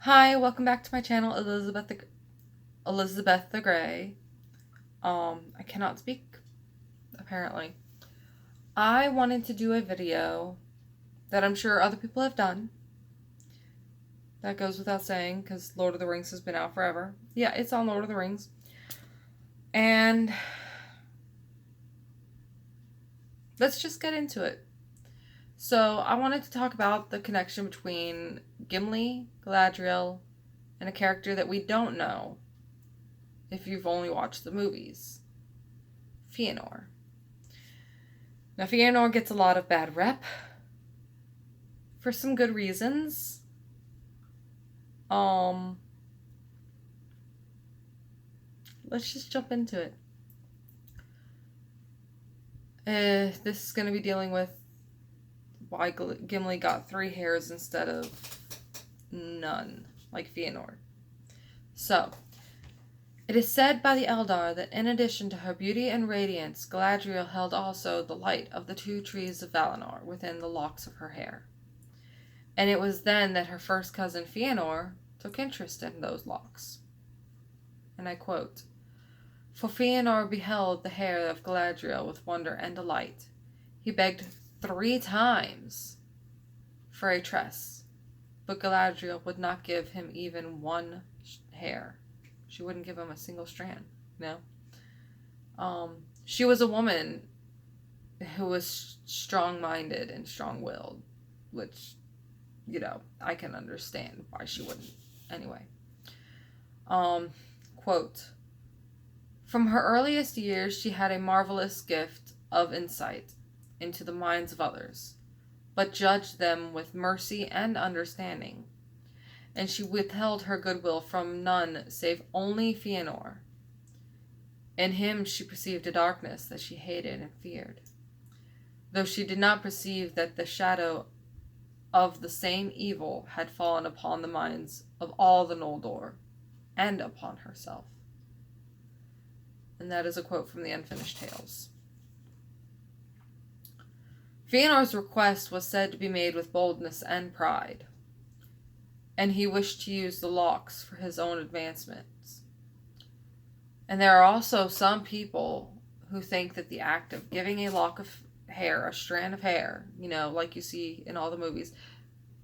Hi, welcome back to my channel, Elizabeth the Grey. I cannot speak, apparently. I wanted to do a video that I'm sure other people have done. That goes without saying, because Lord of the Rings has been out forever. Yeah, it's on Lord of the Rings. And let's just get into it. So, I wanted to talk about the connection between Gimli, Galadriel, and a character that we don't know if you've only watched the movies. Feanor. Now, Feanor gets a lot of bad rep for some good reasons. Let's just jump into it. This is going to be dealing with why Gimli got 3 hairs instead of none, like Feanor. So, it is said by the Eldar that in addition to her beauty and radiance, Galadriel held also the light of the 2 trees of Valinor within the locks of her hair. And it was then that her first cousin Feanor took interest in those locks. And I quote, "For Feanor beheld the hair of Galadriel with wonder and delight. He begged 3 times for a tress, but Galadriel would not give him even 1 hair. She wouldn't give him a single strand, She was a woman who was strong-minded and strong-willed, which, I can understand why she wouldn't. Anyway. Quote, "From her earliest years, she had a marvelous gift of insight into the minds of others, but judged them with mercy and understanding. And she withheld her goodwill from none save only Feanor. In him she perceived a darkness that she hated and feared, though she did not perceive that the shadow of the same evil had fallen upon the minds of all the Noldor, and upon herself." And that is a quote from the Unfinished Tales. Feanor's request was said to be made with boldness and pride, and he wished to use the locks for his own advancements. And there are also some people who think that the act of giving a lock of hair, a strand of hair, like you see in all the movies,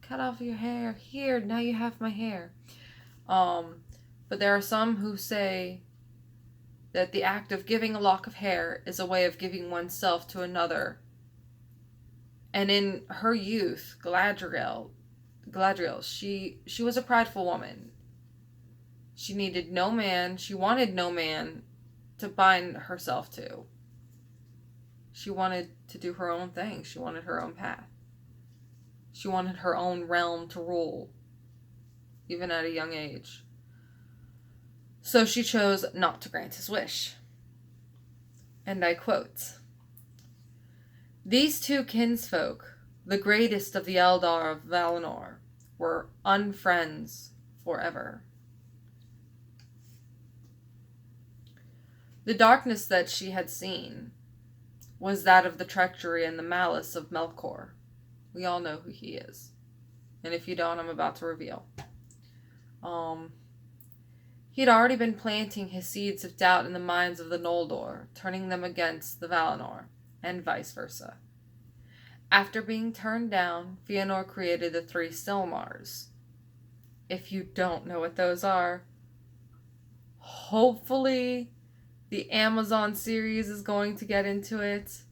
cut off your hair, here, now you have my hair. But there are some who say that the act of giving a lock of hair is a way of giving oneself to another. And in her youth, Galadriel, she was a prideful woman. She needed no man, she wanted no man to bind herself to. She wanted to do her own thing. She wanted her own path. She wanted her own realm to rule, even at a young age. So she chose not to grant his wish. And I quote, "These 2 kinsfolk, the greatest of the Eldar of Valinor, were unfriends forever." The darkness that she had seen was that of the treachery and the malice of Melkor. We all know who he is. And if you don't, I'm about to reveal. He'd already been planting his seeds of doubt in the minds of the Noldor, turning them against the Valinor, and vice versa. After being turned down, Feanor created the 3 Silmars. If you don't know what those are, hopefully the Amazon series is going to get into it,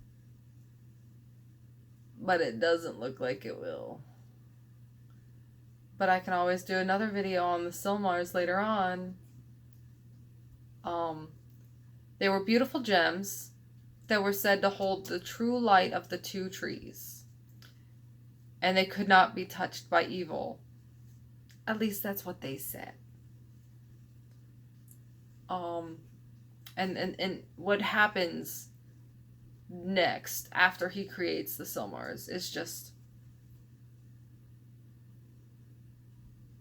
but it doesn't look like it will. But I can always do another video on the Silmars later on. They were beautiful gems that were said to hold the true light of the 2 trees. And they could not be touched by evil. At least that's what they said. And what happens next after he creates the Silmars is just...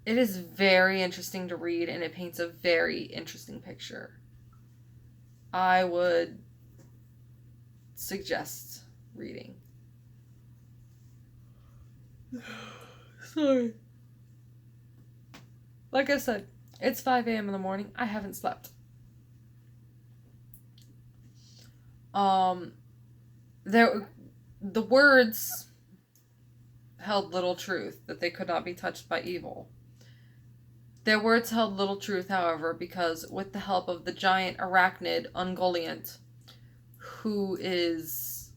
it is very interesting to read, and it paints a very interesting picture. I would suggest reading. Sorry. Like I said, it's 5 a.m. in the morning. I haven't slept. The words held little truth, that they could not be touched by evil. Their words held little truth, however, because with the help of the giant arachnid Ungoliant, who is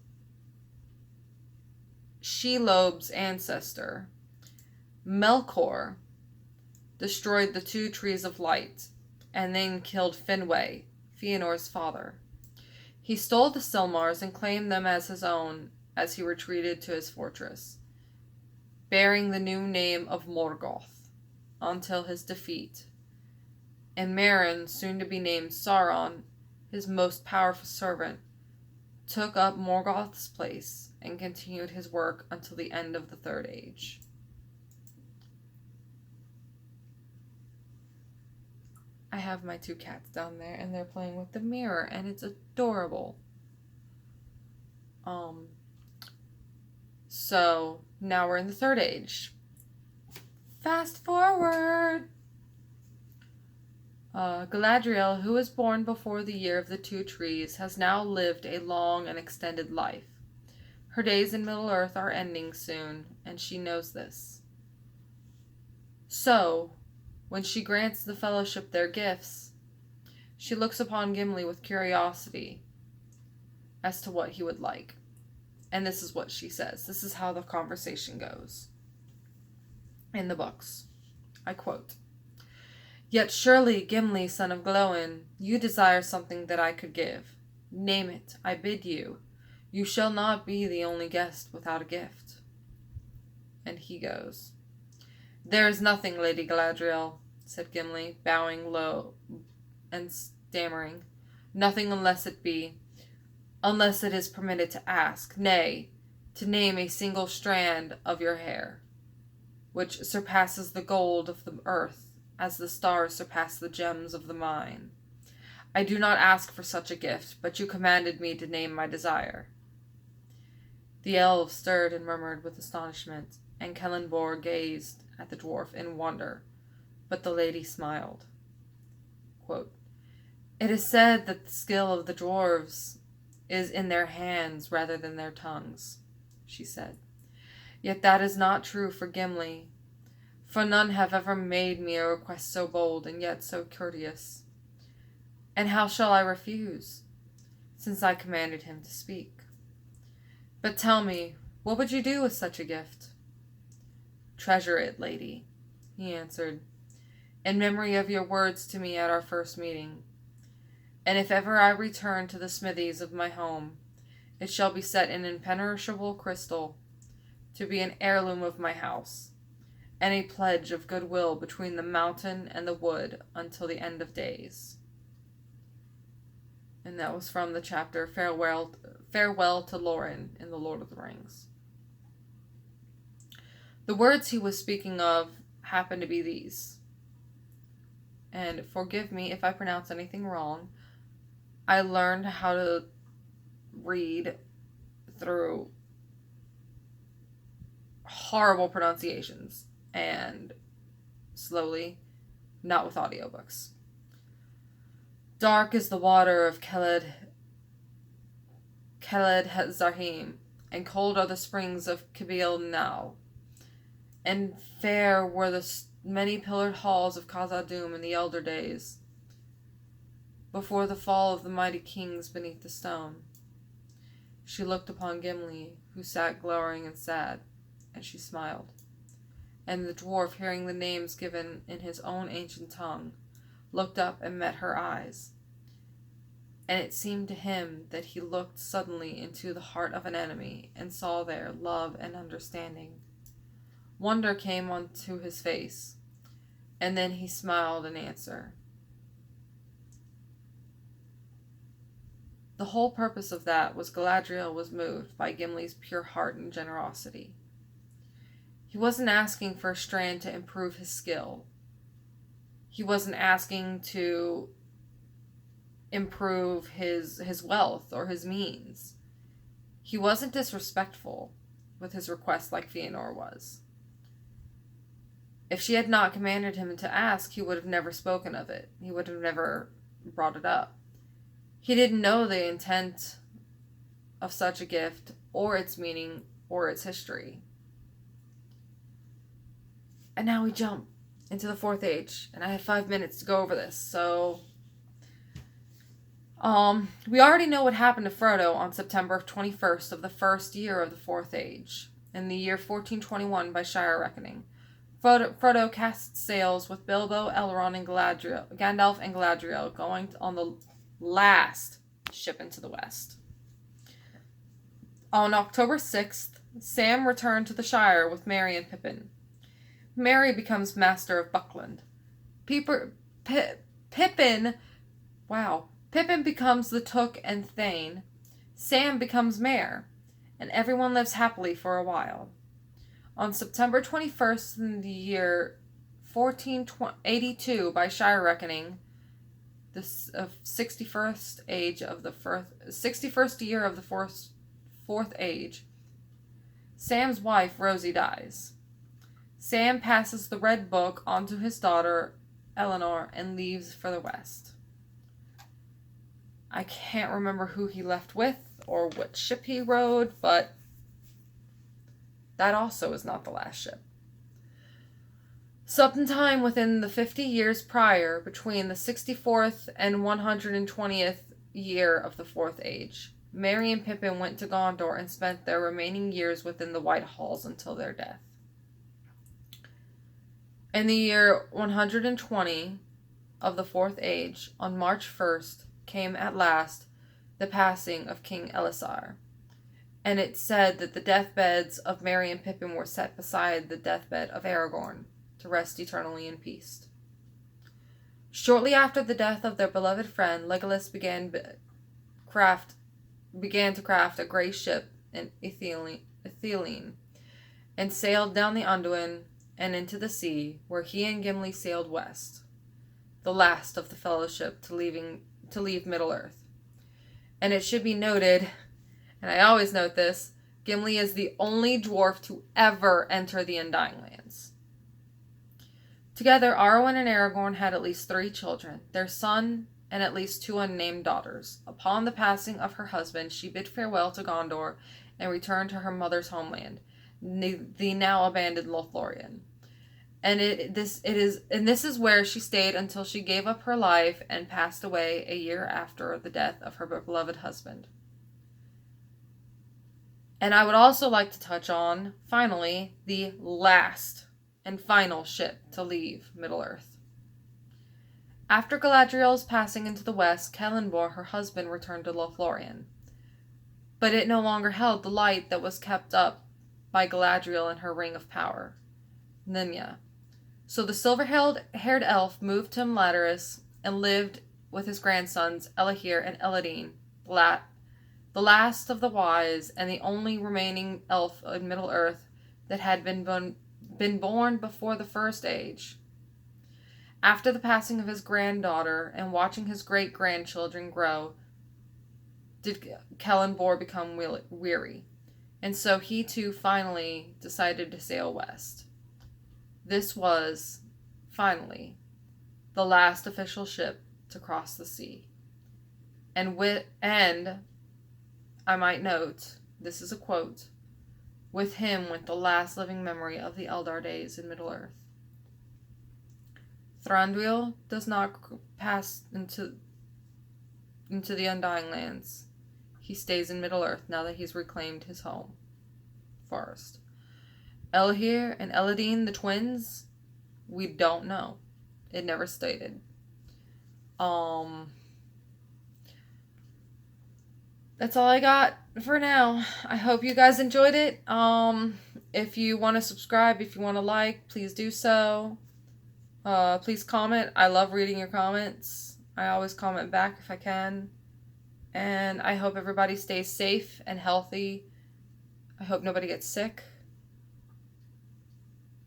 Shelob's ancestor, Melkor destroyed the 2 trees of light and then killed Finwë, Feanor's father. He stole the Silmars and claimed them as his own as he retreated to his fortress, bearing the new name of Morgoth until his defeat. And Meryn, soon to be named Sauron, his most powerful servant, took up Morgoth's place and continued his work until the end of the Third Age. I have my 2 cats down there, and they're playing with the mirror, and it's adorable. So, now we're in the Third Age. Fast forward! Galadriel, who was born before the year of the 2 trees, has now lived a long and extended life. Her days in Middle-earth are ending soon, and she knows this. So, when she grants the Fellowship their gifts, she looks upon Gimli with curiosity as to what he would like. And this is what she says. This is how the conversation goes in the books. I quote, "Yet surely, Gimli, son of Glóin, you desire something that I could give. Name it, I bid you. You shall not be the only guest without a gift." And he goes, "There is nothing, Lady Galadriel," said Gimli, bowing low and stammering. "Nothing unless it is permitted to ask, nay, to name a single strand of your hair, which surpasses the gold of the earth, as the stars surpass the gems of the mine. I do not ask for such a gift, but you commanded me to name my desire." The elves stirred and murmured with astonishment, and Celeborn gazed at the dwarf in wonder, but the lady smiled. Quote, "It is said that the skill of the dwarves is in their hands rather than their tongues," she said. "Yet that is not true for Gimli, for none have ever made me a request so bold and yet so courteous. And how shall I refuse, since I commanded him to speak? But tell me, what would you do with such a gift?" "Treasure it, lady," he answered, "in memory of your words to me at our first meeting. And if ever I return to the smithies of my home, it shall be set in impenetrable crystal, to be an heirloom of my house, and a pledge of goodwill between the mountain and the wood until the end of days." And that was from the chapter Farewell to Lorien in The Lord of the Rings. The words he was speaking of happened to be these. And forgive me if I pronounce anything wrong. I learned how to read through horrible pronunciations and slowly, not with audiobooks. "Dark is the water of Keled Zarhim, and cold are the springs of Cabil Now. And fair were the many-pillared halls of Khazad-dûm in the elder days, before the fall of the mighty kings beneath the stone." She looked upon Gimli, who sat glowering and sad, and she smiled. And the dwarf, hearing the names given in his own ancient tongue, looked up and met her eyes. And it seemed to him that he looked suddenly into the heart of an enemy, and saw there love and understanding. Wonder came onto his face, and then he smiled in answer. The whole purpose of that was Galadriel was moved by Gimli's pure heart and generosity. He wasn't asking for a strand to improve his skill. He wasn't asking to improve his wealth or his means. He wasn't disrespectful with his request like Feanor was. If she had not commanded him to ask, he would have never spoken of it. He would have never brought it up. He didn't know the intent of such a gift, or its meaning, or its history. And now we jump into the Fourth Age, and I have 5 minutes to go over this, so... we already know what happened to Frodo on September 21st of the first year of the Fourth Age, in the year 1421 by Shire reckoning. Frodo cast sails with Bilbo, Elrond, and Gandalf and Galadriel, going on the last ship into the west. On October 6th, Sam returned to the Shire with Merry and Pippin. Merry becomes master of Buckland. Pippin becomes the Took and Thane. Sam becomes mayor, and everyone lives happily for a while. On September 21st in the year 1482 by Shire reckoning, the 61st year of the Fourth Age, Sam's wife Rosie dies. Sam passes the Red Book on to his daughter Eleanor and leaves for the west. I can't remember who he left with or what ship he rode, but that also is not the last ship. Sometime within the 50 years prior, between the 64th and 120th year of the Fourth Age, Merry and Pippin went to Gondor and spent their remaining years within the White Halls until their death. In the year 120 of the Fourth Age, on March 1st, came at last the passing of King Elisar, and it said that the deathbeds of Merry and Pippin were set beside the deathbed of Aragorn to rest eternally in peace. Shortly after the death of their beloved friend, Legolas began to craft a grey ship in Ithilien, and sailed down the Anduin and into the sea, where he and Gimli sailed west, the last of the fellowship to leave Middle-earth. And it should be noted, and I always note this, Gimli is the only dwarf to ever enter the Undying Lands. Together, Arwen and Aragorn had at least 3 children, their son and at least 2 unnamed daughters. Upon the passing of her husband, she bid farewell to Gondor and returned to her mother's homeland, the now abandoned Lothlorien. And this is where she stayed until she gave up her life and passed away a year after the death of her beloved husband. And I would also like to touch on, finally, the last and final ship to leave Middle-earth. After Galadriel's passing into the west, Celeborn, her husband, returned to Lothlorien. But it no longer held the light that was kept up by Galadriel and her ring of power, Nenya. So the silver-haired elf moved to Imladris and lived with his grandsons Elahir and Eladin, the last of the wise and the only remaining elf in Middle-earth that had been born before the First Age. After the passing of his granddaughter and watching his great-grandchildren grow, did Celeborn become weary, and so he too finally decided to sail west. This was, finally, the last official ship to cross the sea. And I might note, this is a quote, with him went the last living memory of the Eldar days in Middle-earth. Thranduil does not pass into the Undying Lands. He stays in Middle-earth now that he's reclaimed his home forest. Elahir and Eladin, the twins, we don't know. It never stated. That's all I got for now. I hope you guys enjoyed it. If you want to subscribe, if you want to like, please do so. Please comment. I love reading your comments. I always comment back if I can. And I hope everybody stays safe and healthy. I hope nobody gets sick.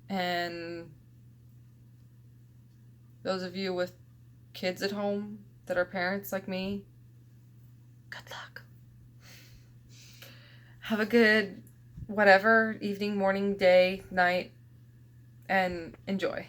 And those of you with kids at home that are parents like me, good luck. Have a good whatever, evening, morning, day, night, and enjoy.